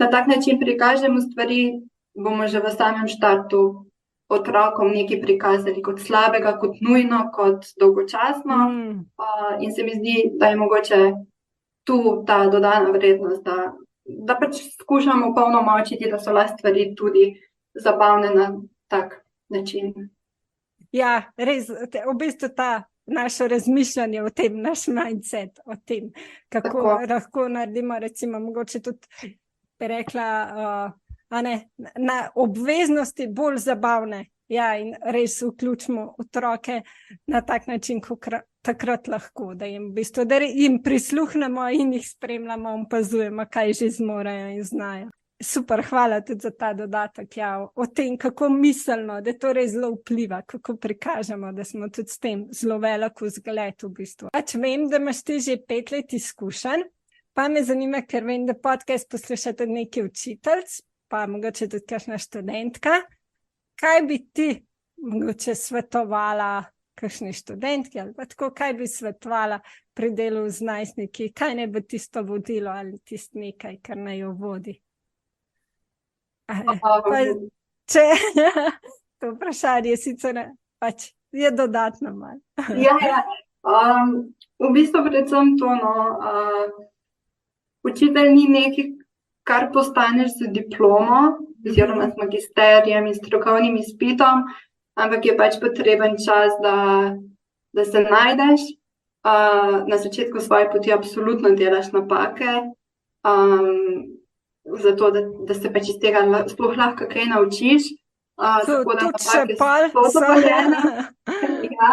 na tak način prikažemo stvari, bomo že v samem štartu otrokom nekaj prikazali kot slabega, kot nujno, kot dolgočasno. In se mi zdi, da je mogoče tu ta dodana vrednost, da pač skušamo polno močiti, da so lahko stvari tudi zabavne na tak način. Ja, res, v bistvu ta naše razmišljanje o tem, naš mindset o tem, kako lahko naredimo, recimo, mogoče tudi bi rekla, na obveznosti bolj zabavne. Ja, in res vključimo otroke na tak način, kot takrat lahko, da jim v bistvu, da jim prisluhnemo in jih spremljamo, opazujemo, kaj že zmorejo in znajo. Super, hvala tudi za ta dodatek, ja, o tem, kako miselno, da to res zelo vpliva, kako prikažemo, da smo tudi s tem zelo velik vzgled v bistvu. Pač vem, da imaš ti že 5 let izkušenj, pa me zanima, ker vem, da podcast posluša tudi neki učiteljc, pa mogoče tudi kakšna študentka. Kaj bi ti mogoče svetovala kakšni študentki ali pa tako, kaj bi svetovala pri delu z najstniki, kaj ne bo tisto vodilo ali tisto nekaj, kar naj jo vodi? Če to vprašanje sicer pač je dodatno malo. Ja. V bistvu predvsem to, učitelj ni nekaj, kar postaneš z diplomo, oziroma z magisterijem in strokovnim izpitom, ampak je pač potreben čas, da se najdeš. Na začetku svoje poti absolutno delaš napake, zato da se pač iz tega sploh lahko kaj naučiš. Tudi še pol so. Ja.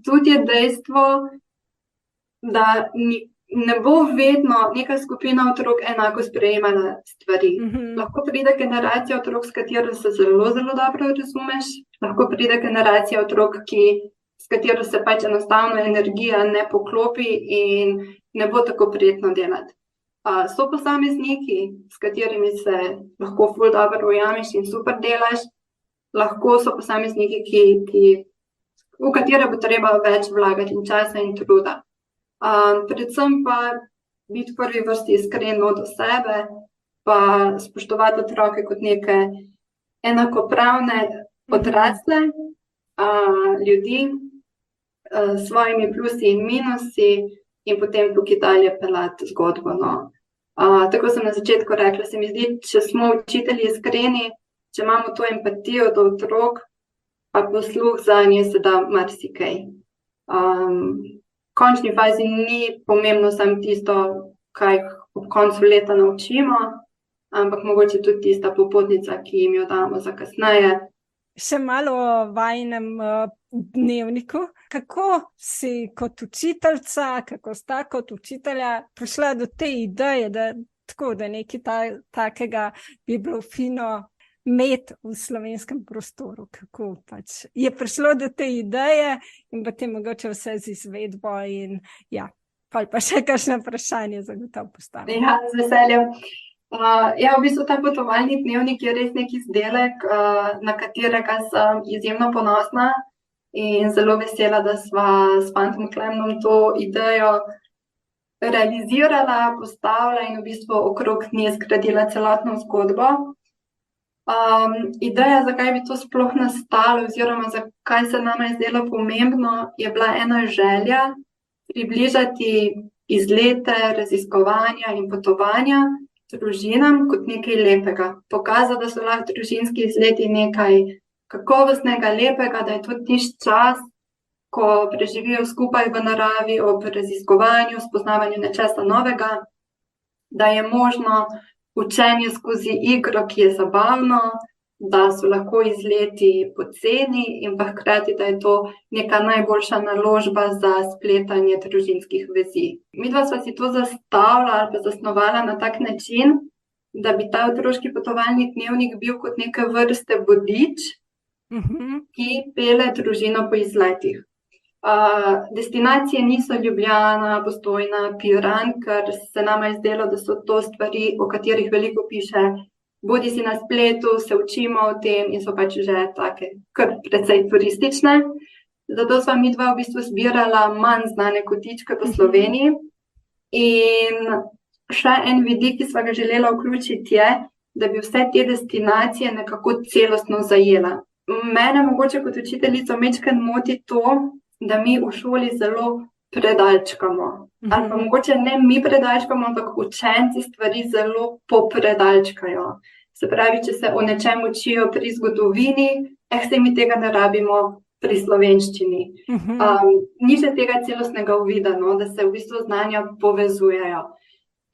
Tudi je dejstvo, da ne bo vedno neka skupina otrok enako sprejemala stvari. Lahko pride generacija otrok, s katero se zelo, zelo dobro razumeš. Lahko pride generacija otrok, s katero se pač enostavno energija ne poklopi in ne bo tako prijetno delati. So posamezniki, s katerimi se lahko ful dobro ujameš in super delaš. Lahko so posamezniki, v katere bo treba več vlagati in časa in truda. Predvsem pa biti v prvi vrsti iskreno do sebe, pa spoštovati otroke kot neke enakopravne odrasle ljudi s svojimi plusi in minusi in potem tukaj dalje pelati zgodbo. Tako sem na začetku rekla, se mi zdi, če smo učitelji iskreni, če imamo to empatijo do otrok, pa posluh zanje, se da marsikaj. V končni fazi ni pomembno samo tisto, kaj ob koncu leta naučimo, ampak mogoče tudi tista popotnica, ki jim jo damo za kasneje. Še malo o vajinem dnevniku. Kako si kot učiteljica, kako sta kot učitelja prišla do te ideje, da nekaj takega bi bilo fino imeti v slovenskem prostoru? Kako pač je prišlo do te ideje in potem mogoče vse z izvedbo in ja, pa še kakšno vprašanje zagotovo postavim. Ja, z veseljem. Ja, v bistvu ta potovalni dnevnik je res neki izdelek, na katerega sem izjemno ponosna in zelo vesela, da sva s fantom Klemnom to idejo realizirala, postavila in v bistvu okrog nje zgradila celotno zgodbo. Ideja, zakaj bi to sploh nastalo oziroma zakaj se nama je zdelo pomembno, je bila ena želja približati izlete, raziskovanja in potovanja družinam kot nekaj lepega. Pokazati, da so lahko družinski izleti nekaj kakovostnega, lepega, da je to tisti čas, ko preživijo skupaj v naravi ob raziskovanju, spoznavanju nečesa novega, da je možno učenje skozi igro, ki je zabavno, da so lahko izleti poceni in pa hkrati, da je to neka najboljša naložba za spletanje družinskih vezi. Midva sva si to zastavila ali pa zasnovala na tak način, da bi ta otroški potovalni dnevnik bil kot neke vrste vodič, ki pelje družino po izletih. Destinacije niso Ljubljana, Postojna, Piran, ker se nama je zdelo, da so to stvari, o katerih veliko piše, bodi si na spletu, se učimo o tem in so pač že take kar precej turistične. Zato sva midva v bistvu zbirala manj znane kotičke po Sloveniji. In še en vidik, ki sva ga želela vključiti, je, da bi vse te destinacije nekako celostno zajela. Mene mogoče kot učiteljico majčkeno moti to, da mi v šoli zelo predalčkamo. Ali pa mogoče ne mi predalčkamo, ampak učenci stvari zelo popredalčkajo. Se pravi, če se o nečem učijo pri zgodovini, se mi tega ne rabimo pri slovenščini. Ni že tega celostnega uvida, no, da se v bistvu znanja povezujejo.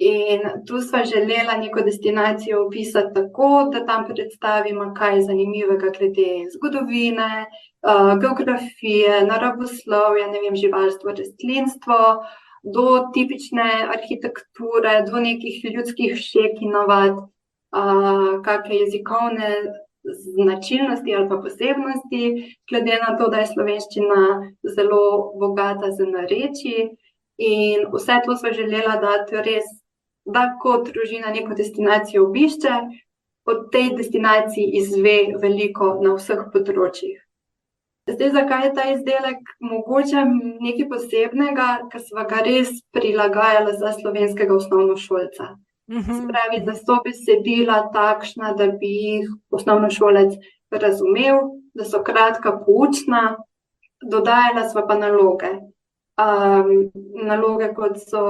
In tu sva želela neko destinacijo opisati tako, da tam predstavimo, kaj je zanimivega glede zgodovine, geografije, naravoslovja, živalstvo, rastlinstvo, do tipične arhitekture, do nekih ljudskih šek in navad, kakšne jezikovne značilnosti ali pa posebnosti, glede na to, da je slovenščina zelo bogata z narečji. In vse to sva želela dati res, da kot družina neko destinacijo obišče, od tej destinaciji izve veliko na vseh področjih. Zdaj, zakaj je ta izdelek mogoče nekaj posebnega, ker sva ga res prilagajala za slovenskega osnovnošolca. Se pravi, da so besedila takšna, da bi jih osnovnošolec razumel, da so kratka, poučna, dodajala sva pa naloge. Naloge, kot so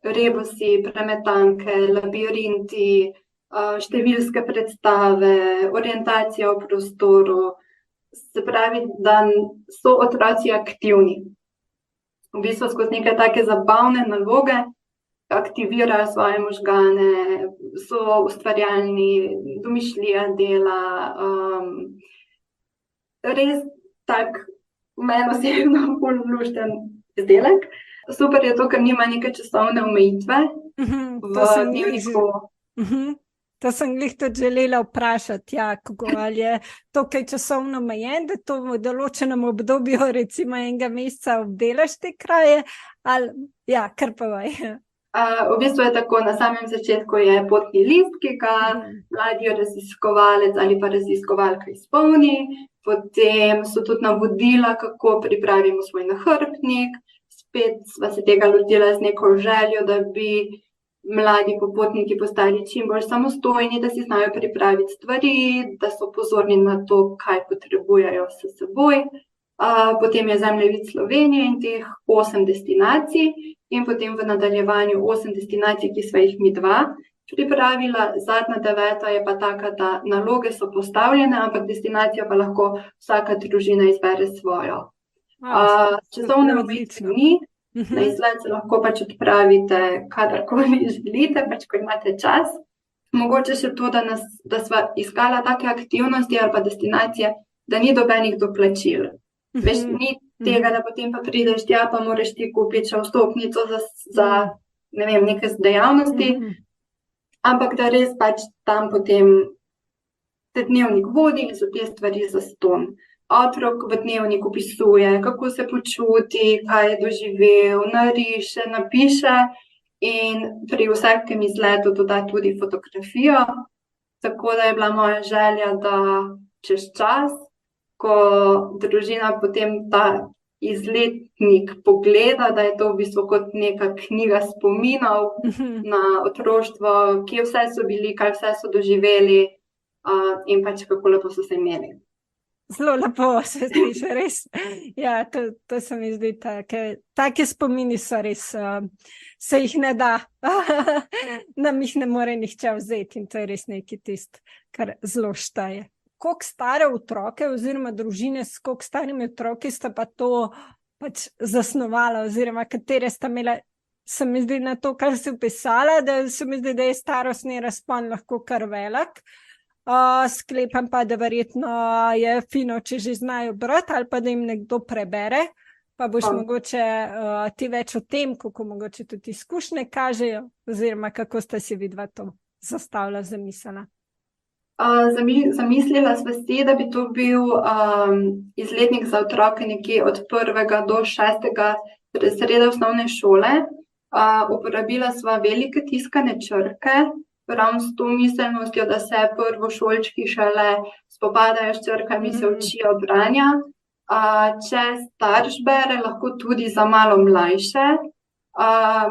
rebusi, premetanke, labirinti, številske predstave, orientacija v prostoru. Se pravi, da so otroci aktivni. V bistvu skozi neke take zabavne naloge aktivirajo svoje možgane, so ustvarjalni, domišljija dela. Res tak meni osebno bolj lušten izdelek. Super je to, ker nima neke časovne omejitve. To sem glih tudi želela vprašati, ali je to kaj časovno omejen, da to v določenem obdobju, recimo enega meseca, obdelaš te kraje, ali kar pa vaj. V bistvu je tako, na samem začetku je potni list, ki ga mladi raziskovalec ali pa raziskovalka izpolni, potem so tudi navodila, kako pripravimo svoj nahrbtnik, spet sva se tega lotila z neko željo, da bi mladi popotniki postali čim bolj samostojni, da si znajo pripraviti stvari, da so pozorni na to, kaj potrebujejo s seboj. Potem je zemljevid Slovenije in teh 8 destinacij in potem v nadaljevanju 8 destinacij, ki sva jih mi dva pripravila. Zadnja 9. je pa taka, da naloge so postavljene, ampak destinacijo pa lahko vsaka družina izbere svojo. Časovne omejitve ni, na izlet se lahko pač odpravite kadarkoli želite, pač ko imate čas. Mogoče še to, da sva iskala take aktivnosti ali pa destinacije, da ni dobenih doplačil. Veš, ni tega, da potem pa prideš tja, pa moraš ti kupiti še vstopnico za neke dejavnosti, ampak da res pač tam potem te dnevnik vodi in so te stvari zastonj. Otrok v dnevnik opisuje, kako se počuti, kaj je doživel, nariše, napiše in pri vsakem izletu doda tudi fotografijo. Tako da je bila moja želja, da čez čas, ko družina potem ta izletnik pogleda, da je to v bistvu kot neka knjiga spominov na otroštvo, kje vse so bili, kaj vse so doživeli in pač kako lepo so se imeli. Zelo lepo se sliši, res. To se mi zdi, take spomini so res, se jih ne da, nam jih ne more nihče vzeti in to je res nekaj tisto, kar zelo šteje. koliko stare otroke oziroma družine s koliko starimi otroki sta pa to pač zasnovala oziroma katere sta imela, se mi zdi na to, kar si opisala, da se mi zdi, da je starostni razpon lahko kar velik. Sklepam pa, da verjetno je fino, če že znajo brati ali pa da jim nekdo prebere, pa boš mogoče ti več o tem, kako mogoče tudi izkušnje kažejo oziroma kako sta si vidva to zastavila, zamislila. Zamislila sva si, da bi to bil izletnik za otroke nekje od 1. do 6. razreda osnovne šole. Uporabila sva velike tiskane črke, ravno s to miselnostjo, da se prvošolčki šele spopadajo s črkami, se učijo branja. Če starš bere, lahko tudi za malo mlajše.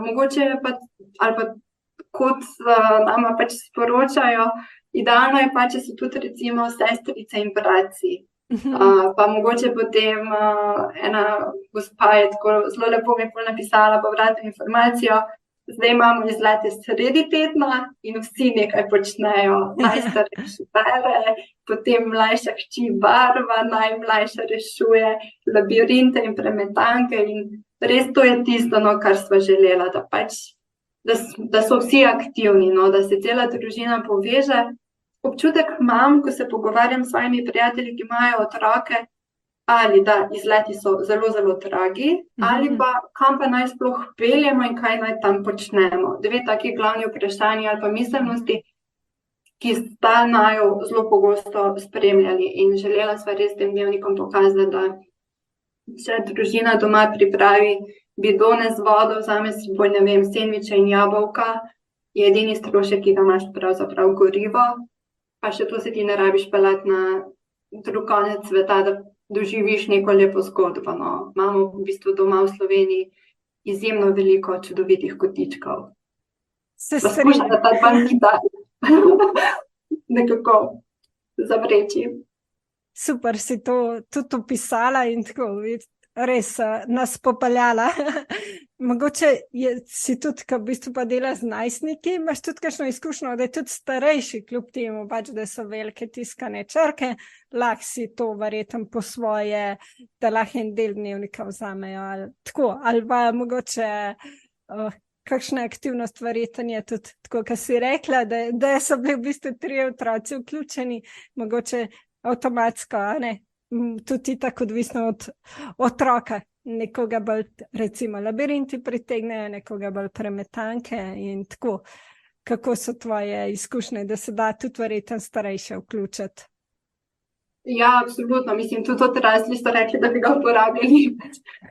Mogoče pa, ali pa kot nama pač sporočajo, idealno je pa, če so tudi recimo sestrice in bratci. Pa mogoče potem ena gospa je tako zelo lepo mi napisala povratno informacijo, zdaj imamo izlete sredi tedna in vsi nekaj počnejo. Najstarejši bere, potem mlajša hči barva, najmlajša rešuje labirinte in premetanke in res to je tisto, kar sva želela, da pač da so vsi aktivni, da se cela družina poveže. Občutek imam, ko se pogovarjam s svojimi prijatelji, ki imajo otroke, ali da izleti so zelo, zelo dragi, ali pa kam pa naj sploh peljemo in kaj naj tam počnemo. 2 taki glavni vprašanji ali pa miselnosti, ki sta naju zelo pogosto spremljali in želela sva res tem dnevnikom pokazati, da če družina doma pripravi bidone z vodo, vzame s seboj, ne vem, sendviče in jabolka, je edini strošek, ki ga imaš pravzaprav gorivo, pa še to se ti ne rabiš peljati na drug konec sveta, da doživiš neko lepo zgodbo. Imamo v bistvu doma v Sloveniji izjemno veliko čudovitih kotičkov. Poskušam, da ta 2 mita nekako zavreči. Super si to tudi opisala in tako res nas popeljala. Mogoče si tudi, ko v bistvu pa dela z najstniki, imaš tudi kakšno izkušnjo, da je tudi starejši, kljub temu pač, da so velike tiskane črke, lahko si to verjetno po svoje, da lahko en del dnevnika vzamejo ali tako, ali pa mogoče kakšna aktivnost verjetno je tudi tako, kar si rekla, da so bili v bistvu 3 otroci vključeni, mogoče avtomatsko, tudi tako odvisno od otroka. Nekoga bolj, recimo, labirinti pritegnejo, nekoga bolj premetanke in tako. Kako so tvoje izkušnje, da se da tudi verjetno starejše vključiti? Ja, absolutno. Mislim, tudi odrasli so rekli, da bi ga uporabljali.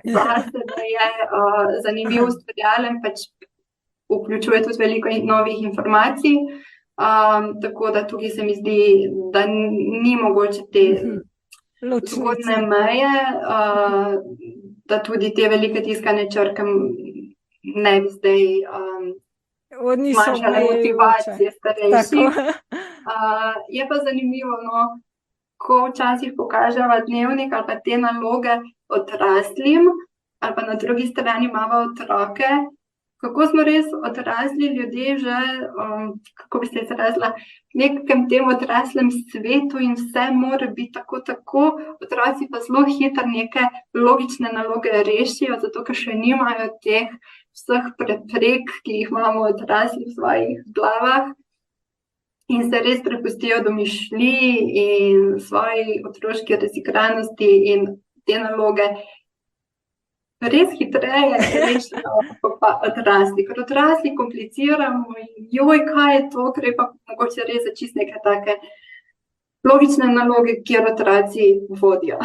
Zase, da je zanimiv, ustvarjalen, pač vključuje tudi veliko novih informacij. Tako da tukaj se mi zdi, da ni mogoče te zgodne meje, da tudi te velike tiskane črke ne bi zdaj zmanjšale motivacije starejših. Je pa zanimivo, ko včasih pokaževa dnevnik ali pa te naloge odraslim, ali pa na drugi strani imamo otroke, kako smo res odrasli ljudje že, kako bi se izrazila, v nekem tem odraslem svetu in vse mora biti tako, otroci pa zelo hitro neke logične naloge rešijo, zato ker še nimajo teh vseh preprek, ki jih imamo odrasli v svojih glavah in se res prepustijo domišljiji in svoji otroški razigranosti in te naloge res hitreje rešijo pa odrasli. Ker odrasli kompliciramo in kaj je to, ker je pa mogoče res za čist neke take logične naloge, kjer otroci vodijo.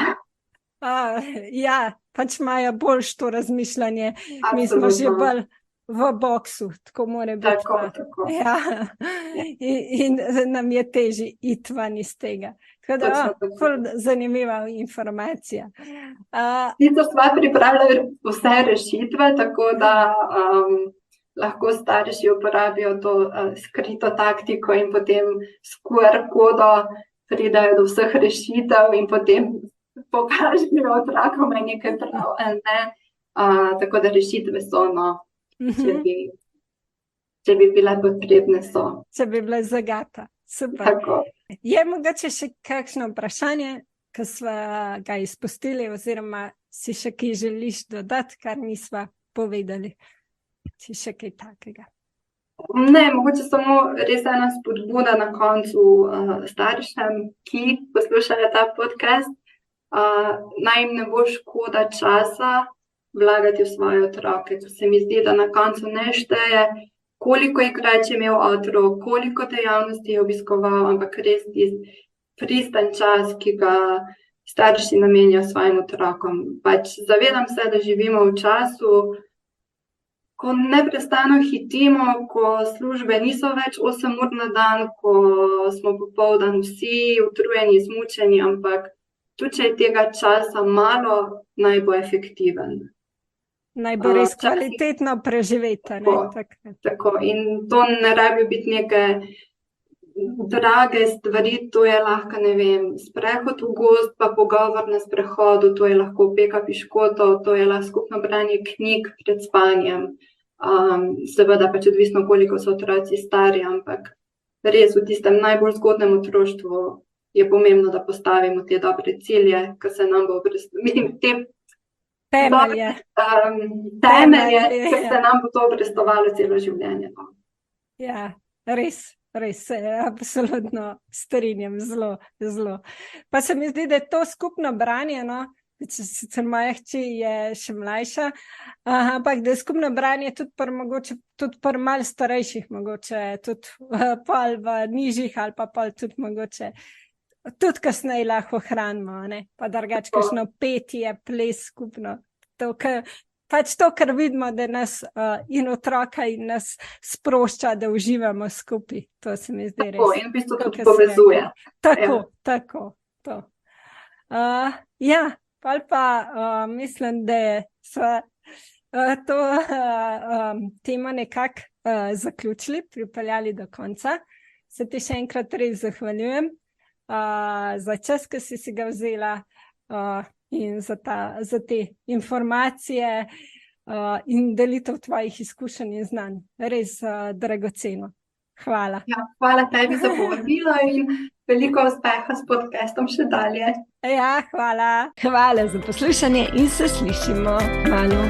Ja, pač imajo boljš to razmišljanje. Absolutno. Mi smo že bolj v boksu, tako mora biti. Tako. Ja. In nam je težje iti ven iz tega. Tako da, zanimiva informacija. Sicer sva pripravila vse rešitve, tako da lahko starši uporabijo to skrito taktiko in potem s QR kodo pridajo do vseh rešitev in potem pokažejo otrokom nekaj prav, tako da rešitve so, če bi bile potrebne, so. Če bi bile zagata. Super. Tako. Je mogoče še kakšno vprašanje, ki sva ga izpustili, oziroma si še kaj želiš dodati, kar nisva povedali? Si še kaj takega? Ne, mogoče samo res ena spodbuda na koncu staršem, ki poslušajo ta podcast. Naj jim ne bo škoda časa vlagati v svoje otroke. To se mi zdi, da na koncu ne šteje, koliko igrač je imel otrok, koliko dejavnosti je obiskoval, ampak res tisti pristen čas, ki ga starši namenijo svojim otrokom. Pač zavedam se, da živimo v času, ko neprestano hitimo, ko službe niso več 8 ur na dan, ko smo popoldan vsi utrujeni, izmučeni, ampak tudi če je tega časa malo, naj bo efektiven. Naj bo res kvalitetno preživeti. Tako. In to ne rabi biti neke drage stvari, to je lahko, ne vem, sprehod v gozd, pa pogovor na sprehodu, to je lahko peka piškotov, to je lahko skupno branje knjig pred spanjem. Seveda pač odvisno, koliko so otroci stari, ampak res v tistem najbolj zgodnem otroštvu je pomembno, da postavimo te dobre cilje, ki se nam bo temelje, ki se nam bo to obrestovalo celo življenje. Ja, res, absolutno strinjam, zelo. Pa se mi zdi, da je to skupno branje, sicer moja hči je še mlajša, ampak da je skupno branje tudi pri malo starejših, mogoče tudi pol v nižjih ali pa pol tudi mogoče tudi kasneje lahko hranimo, pa drugače kakšno petje, ples skupno. Pač to, kar vidimo, da nas in otroka in nas sprošča, da uživamo skupaj. To se mi zdi res. Tako, in v bistvu tudi povezuje. Tako, to. Pa mislim, da so to temo nekako zaključili, pripeljali do konca. Se ti še enkrat res zahvaljujem za čas, ki si ga vzela in za te informacije in delitev tvojih izkušenj in znanj. Res dragoceno. Hvala. Ja, hvala tebi za povabilo in veliko uspeha s podcastom še dalje. Ja, hvala. Hvala za poslušanje in se slišimo malo.